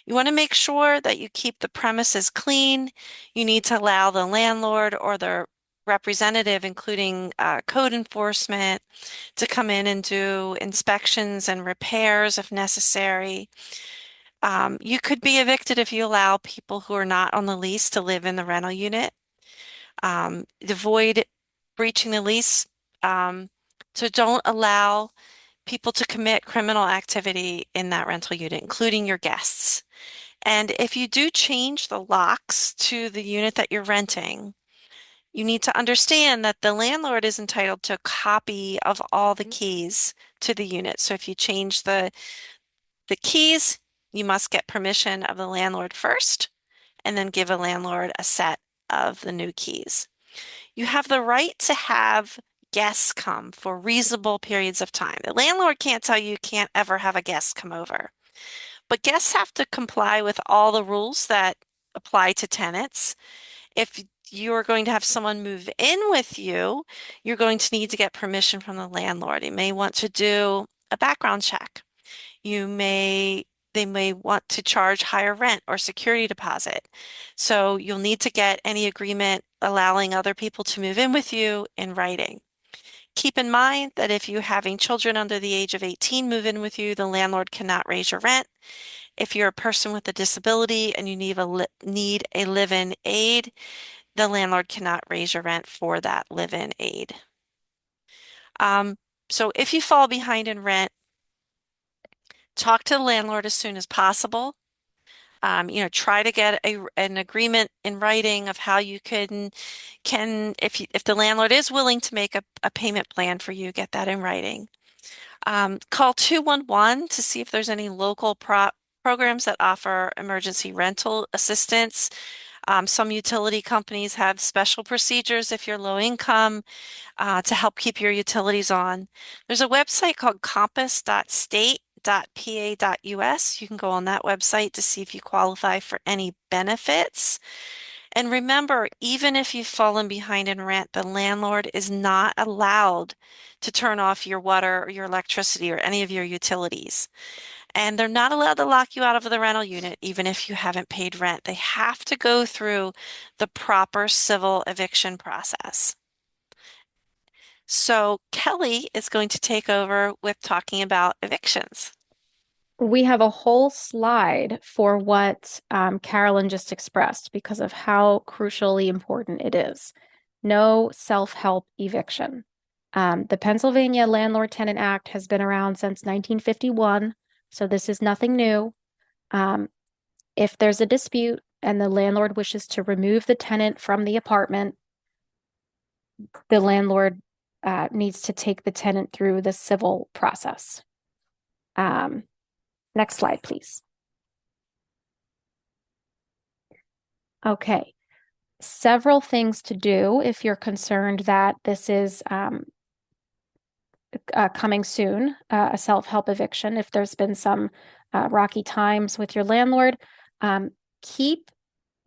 You want to make sure that you keep the premises clean. You need to allow the landlord or the representative, including code enforcement, to come in and do inspections and repairs if necessary. You could be evicted if you allow people who are not on the lease to live in the rental unit. Avoid breaching the lease. So don't allow people to commit criminal activity in that rental unit, including your guests. And if you do change the locks to the unit that you're renting, you need to understand that the landlord is entitled to a copy of all the keys to the unit. So if you change the keys, you must get permission of the landlord first and then give a landlord a set of the new keys. You have the right to have guests come for reasonable periods of time. The landlord can't tell you can't ever have a guest come over. But guests have to comply with all the rules that apply to tenants. If you are going to have someone move in with you, you're going to need to get permission from the landlord. You may want to do a background check. They may want to charge higher rent or security deposit. So you'll need to get any agreement allowing other people to move in with you in writing. Keep in mind that if you're having children under the age of 18 move in with you, the landlord cannot raise your rent. If you're a person with a disability and you need a live-in aid, the landlord cannot raise your rent for that live-in aid. Um, so if you fall behind in rent, talk to the landlord as soon as possible. Try to get an agreement in writing of how you if the landlord is willing to make a payment plan for you, get that in writing. Call 211 to see if there's any local programs that offer emergency rental assistance. Some utility companies have special procedures if you're low income to help keep your utilities on. There's a website called compass.state.pa.us. You can go on that website to see if you qualify for any benefits. And remember, even if you've fallen behind in rent, the landlord is not allowed to turn off your water or your electricity or any of your utilities. And they're not allowed to lock you out of the rental unit, even if you haven't paid rent. They have to go through the proper civil eviction process. So Kelly is going to take over with talking about evictions. We have a whole slide for what Carolyn just expressed because of how crucially important it is. No self-help eviction. The Pennsylvania Landlord-Tenant Act has been around since 1951, so this is nothing new. If there's a dispute and the landlord wishes to remove the tenant from the apartment, the landlord needs to take the tenant through the civil process. Next slide, please. Okay. Several things to do if you're concerned that this is coming soon, a self-help eviction. If there's been some rocky times with your landlord, keep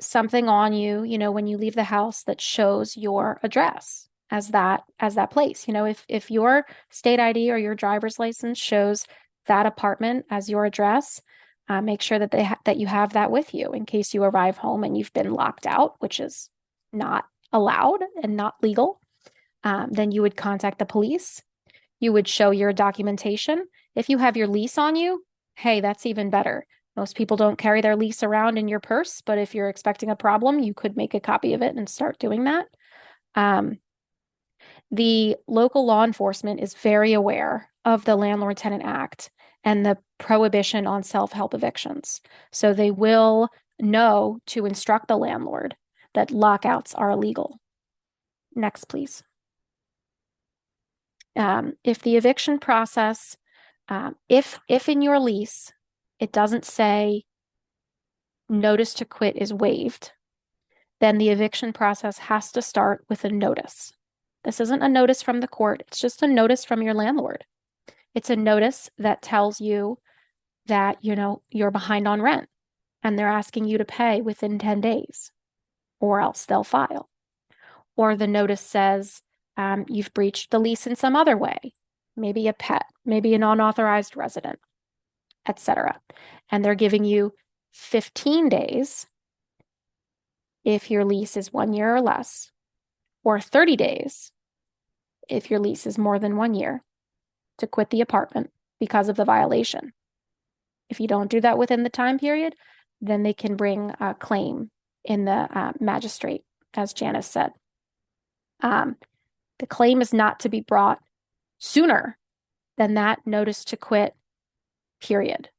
something on you, when you leave the house that shows your address as that place. If your state ID or your driver's license shows that apartment as your address, make sure that that you have that with you in case you arrive home and you've been locked out, which is not allowed and not legal. Then you would contact the police. You would show your documentation. If you have your lease on you, hey, that's even better. Most people don't carry their lease around in your purse, but if you're expecting a problem, you could make a copy of it and start doing that. The local law enforcement is very aware of the Landlord-Tenant Act and the prohibition on self-help evictions. So they will know to instruct the landlord that lockouts are illegal. Next, please. If the eviction process, if in your lease, it doesn't say notice to quit is waived, then the eviction process has to start with a notice. This isn't a notice from the court. It's just a notice from your landlord. It's a notice that tells you that, you're behind on rent and they're asking you to pay within 10 days or else they'll file. Or the notice says you've breached the lease in some other way, maybe a pet, maybe an unauthorized resident, etc. And they're giving you 15 days if your lease is 1 year or less, or 30 days if your lease is more than 1 year to quit the apartment because of the violation. If you don't do that within the time period, then they can bring a claim in the magistrate, as Janice said. The claim is not to be brought sooner than that notice to quit period.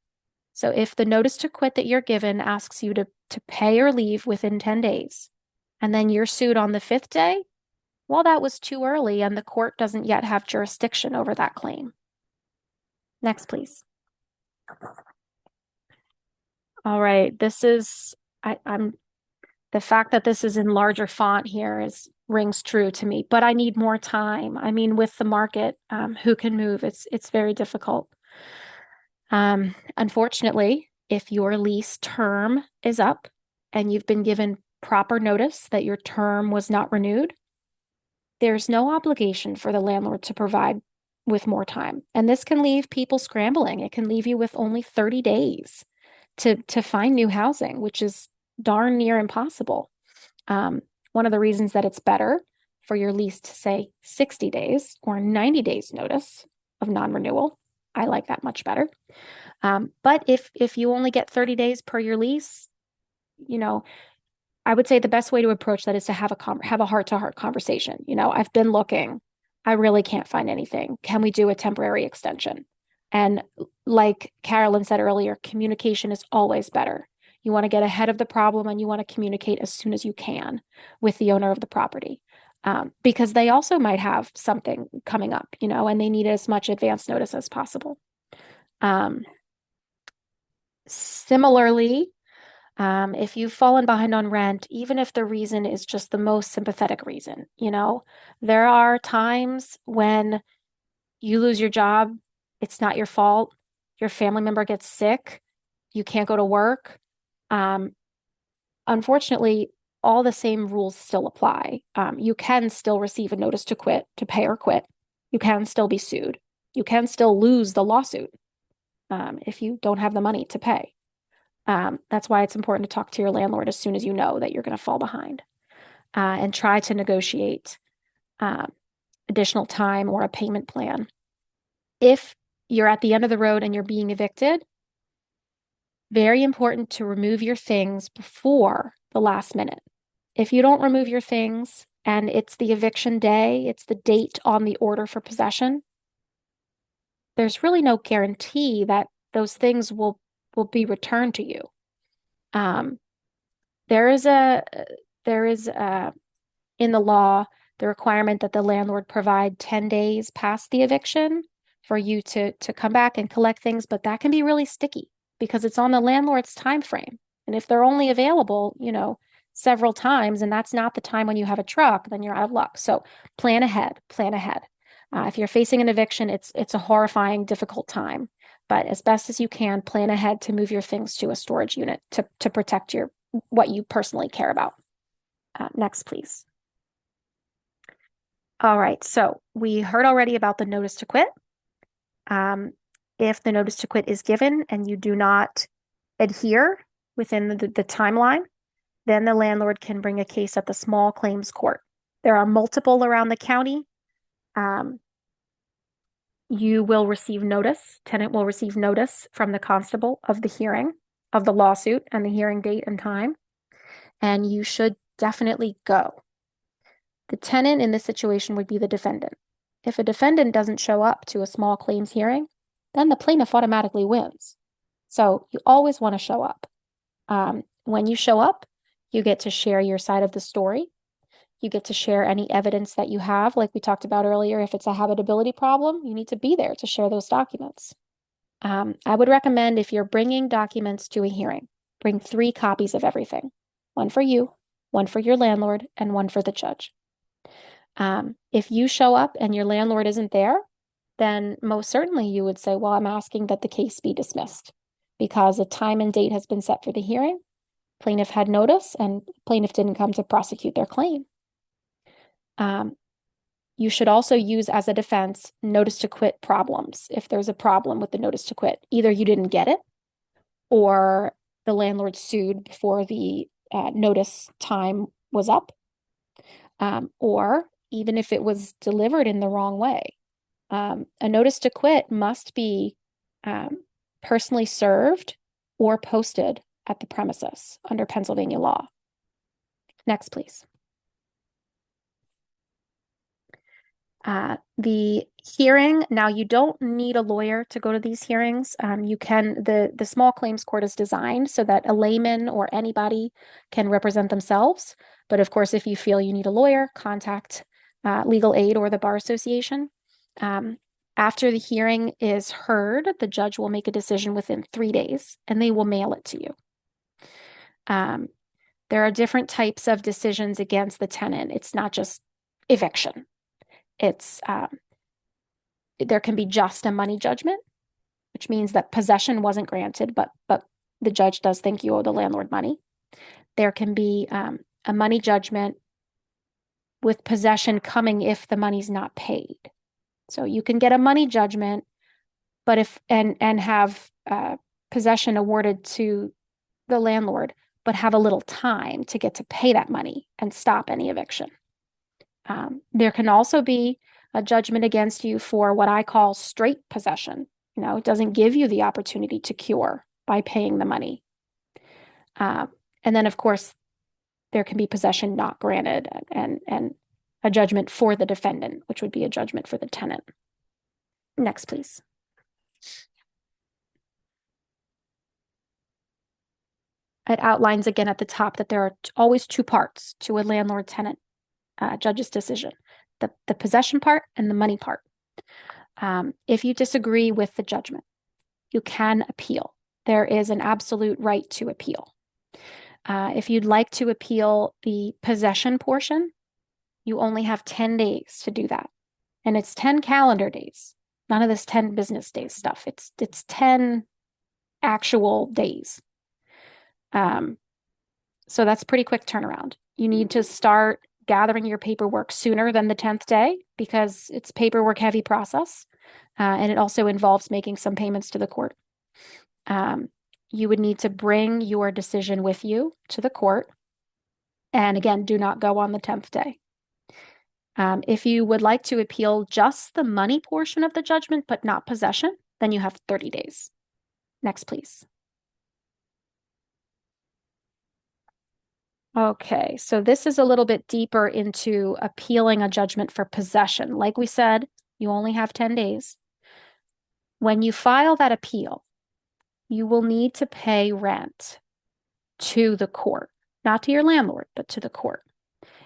So if the notice to quit that you're given asks you to pay or leave within 10 days, and then you're sued on the 5th day, well, that was too early and the court doesn't yet have jurisdiction over that claim. Next, please. All right, this is, the fact that this is in larger font here rings true to me, but I need more time. I mean, with the market, who can move? It's very difficult. Unfortunately, if your lease term is up and you've been given proper notice that your term was not renewed, there's no obligation for the landlord to provide with more time. And this can leave people scrambling. It can leave you with only 30 days to find new housing, which is darn near impossible. One of the reasons that it's better for your lease to say 60 days or 90 days notice of non-renewal. I like that much better. But if you only get 30 days per your lease, I would say the best way to approach that is to have a heart-to-heart conversation. I've been looking. I really can't find anything. Can we do a temporary extension? And like Carolyn said earlier, communication is always better. You want to get ahead of the problem and you want to communicate as soon as you can with the owner of the property. Because they also might have something coming up, and they need as much advance notice as possible. Similarly, if you've fallen behind on rent, even if the reason is just the most sympathetic reason, there are times when you lose your job, it's not your fault, your family member gets sick, you can't go to work. Unfortunately, all the same rules still apply. You can still receive a notice to quit, to pay or quit. You can still be sued. You can still lose the lawsuit if you don't have the money to pay. That's why it's important to talk to your landlord as soon as you know that you're going to fall behind and try to negotiate additional time or a payment plan. If you're at the end of the road and you're being evicted, very important to remove your things before the last minute. If you don't remove your things and it's the eviction day, it's the date on the order for possession, there's really no guarantee that those things will be returned to you. There is in the law the requirement that the landlord provide 10 days past the eviction for you to come back and collect things, but that can be really sticky because it's on the landlord's time frame. And if they're only available, several times, and that's not the time when you have a truck, then you're out of luck. So plan ahead. If you're facing an eviction, it's a horrifying, difficult time. But as best as you can, plan ahead to move your things to a storage unit to protect what you personally care about. Next, please. All right, so we heard already about the notice to quit. If the notice to quit is given and you do not adhere within the timeline, then the landlord can bring a case at the small claims court. There are multiple around the county. You will receive notice, tenant will receive notice from the constable of the hearing, of the lawsuit and the hearing date and time, and you should definitely go. The tenant in this situation would be the defendant. If a defendant doesn't show up to a small claims hearing, then the plaintiff automatically wins. So you always want to show up. When you show up, you get to share your side of the story. You get to share any evidence that you have, like we talked about earlier. If it's a habitability problem, you need to be there to share those documents. I would recommend if you're bringing documents to a hearing, bring 3 copies of everything. One for you, one for your landlord, and one for the judge. If you show up and your landlord isn't there, then most certainly you would say, well, I'm asking that the case be dismissed because a time and date has been set for the hearing. Plaintiff had notice and plaintiff didn't come to prosecute their claim. You should also use as a defense notice to quit problems if there's a problem with the notice to quit. Either you didn't get it or the landlord sued before the notice time was up, or even if it was delivered in the wrong way. A notice to quit must be personally served or posted at the premises under Pennsylvania law. Next, please. The hearing, now you don't need a lawyer to go to these hearings. You can, the small claims court is designed so that a layman or anybody can represent themselves. But of course, if you feel you need a lawyer, contact legal aid or the Bar Association. After the hearing is heard, the judge will make a decision within 3 days and they will mail it to you. There are different types of decisions against the tenant. It's not just eviction. It's there can be just a money judgment, which means that possession wasn't granted, but the judge does think you owe the landlord money. There can be a money judgment with possession coming if the money's not paid. So you can get a money judgment, but if and have possession awarded to the landlord, but have a little time to get to pay that money and stop any eviction. There can also be a judgment against you for what I call straight possession. You know, it doesn't give you the opportunity to cure by paying the money. And then, of course, there can be possession not granted and a judgment for the defendant, which would be a judgment for the tenant. Next, please. It outlines again at the top that there are always two parts to a landlord-tenant judge's decision, the possession part and the money part. If you disagree with the judgment, you can appeal. There is an absolute right to appeal. If you'd like to appeal the possession portion, you only have 10 days to do that. And it's 10 calendar days. None of this 10 business days stuff. It's 10 actual days. So that's pretty quick turnaround. You need to start gathering your paperwork sooner than the 10th day because it's paperwork heavy process. And it also involves making some payments to the court. You would need to bring your decision with you to the court. And again, do not go on the 10th day. If you would like to appeal just the money portion of the judgment, but not possession, then you have 30 days. Next, please. Okay, so this is a little bit deeper into appealing a judgment for possession. Like we said, you only have 10 days. When you file that appeal, you will need to pay rent to the court, not to your landlord, but to the court.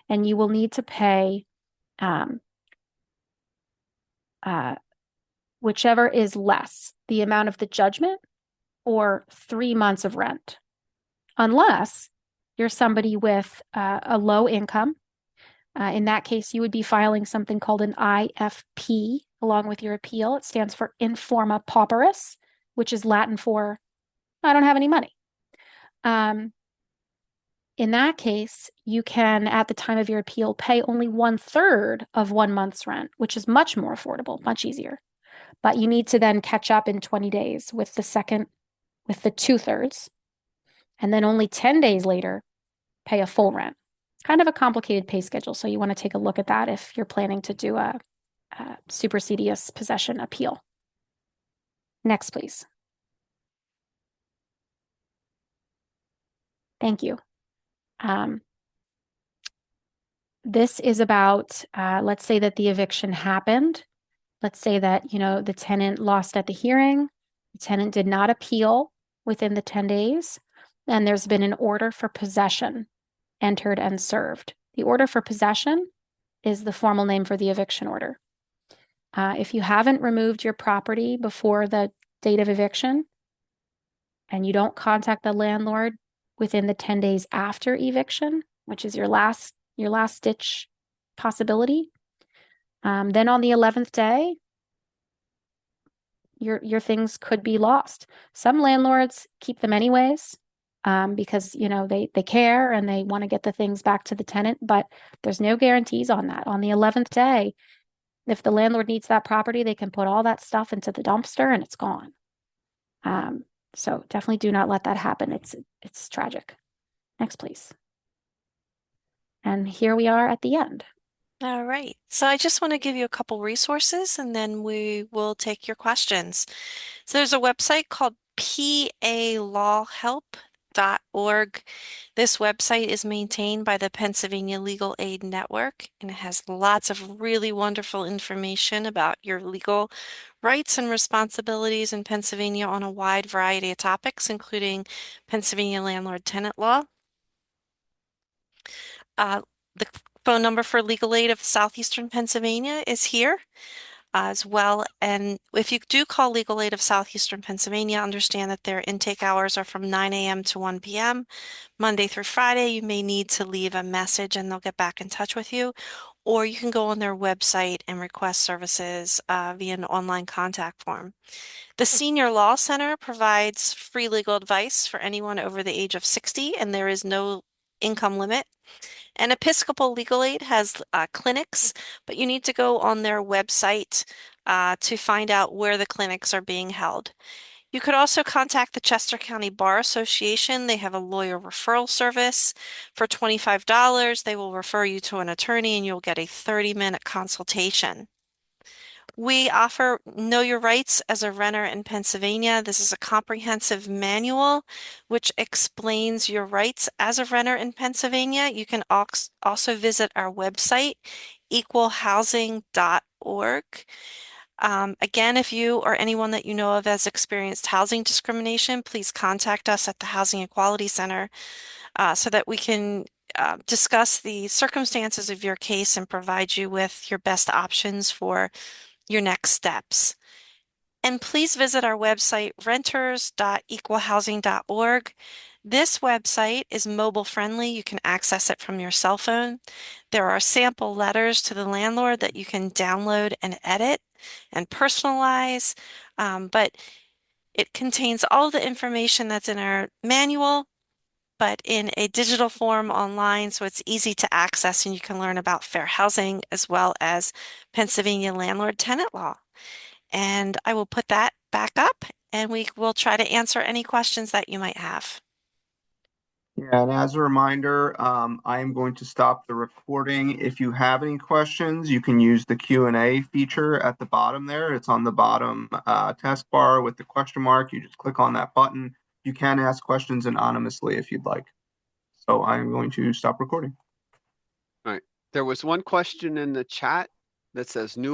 And you will need to pay whichever is less, the amount of the judgment or 3 months of rent, unless you're somebody with a low income. In that case, you would be filing something called an IFP along with your appeal. It stands for Informa Pauperis, which is Latin for I don't have any money. In that case, you can, at the time of your appeal, pay only 1/3 of 1 month's rent, which is much more affordable, much easier. But you need to then catch up in 20 days with the 2/3. And then only 10 days later, pay a full rent. It's kind of a complicated pay schedule, so you want to take a look at that if you're planning to do a supersedious possession appeal. Next, please. Thank you. This is about, let's say that the eviction happened. Let's say that, the tenant lost at the hearing. The tenant did not appeal within the 10 days. And there's been an order for possession entered and served. The order for possession is the formal name for the eviction order. If you haven't removed your property before the date of eviction and you don't contact the landlord within the 10 days after eviction, which is your last ditch possibility, then on the 11th day, your things could be lost. Some landlords keep them anyways, because they care and they want to get the things back to the tenant, but there's no guarantees on that. On the 11th day, if the landlord needs that property, they can put all that stuff into the dumpster and it's gone. So definitely do not let that happen. It's tragic. Next, please. And here we are at the end. All right. So I just want to give you a couple resources and then we will take your questions. So there's a website called palawhelp.org. This website is maintained by the Pennsylvania Legal Aid Network and it has lots of really wonderful information about your legal rights and responsibilities in Pennsylvania on a wide variety of topics, including Pennsylvania landlord-tenant law. The phone number for legal aid of Southeastern Pennsylvania is here as well. And if you do call legal aid of Southeastern Pennsylvania, understand that their intake hours are from 9 a.m. to 1 p.m. Monday through Friday. You may need to leave a message and they'll get back in touch with you. Or you can go on their website and request services via an online contact form. The Senior Law Center provides free legal advice for anyone over the age of 60, and there is no income limit. And Episcopal Legal Aid has clinics, but you need to go on their website to find out where the clinics are being held. You could also contact the Chester County Bar Association. They have a lawyer referral service. For $25, they will refer you to an attorney and you'll get a 30-minute consultation. We offer Know Your Rights as a renter in Pennsylvania. This is a comprehensive manual which explains your rights as a renter in Pennsylvania. You can also visit our website, equalhousing.org. Again, if you or anyone that you know of has experienced housing discrimination, please contact us at the Housing Equality Center so that we can discuss the circumstances of your case and provide you with your best options for your next steps. And please visit our website, renters.equalhousing.org. This website is mobile friendly. You can access it from your cell phone. There are sample letters to the landlord that you can download and edit and personalize, but it contains all the information that's in our manual, but in a digital form online, so it's easy to access and you can learn about fair housing as well as Pennsylvania landlord-tenant law. And I will put that back up and we will try to answer any questions that you might have. Yeah, and as a reminder, I am going to stop the recording. If you have any questions, you can use the Q&A feature at the bottom there. It's on the bottom taskbar with the question mark. You just click on that button. You can ask questions anonymously if you'd like. So I'm going to stop recording. All right. There was one question in the chat that says new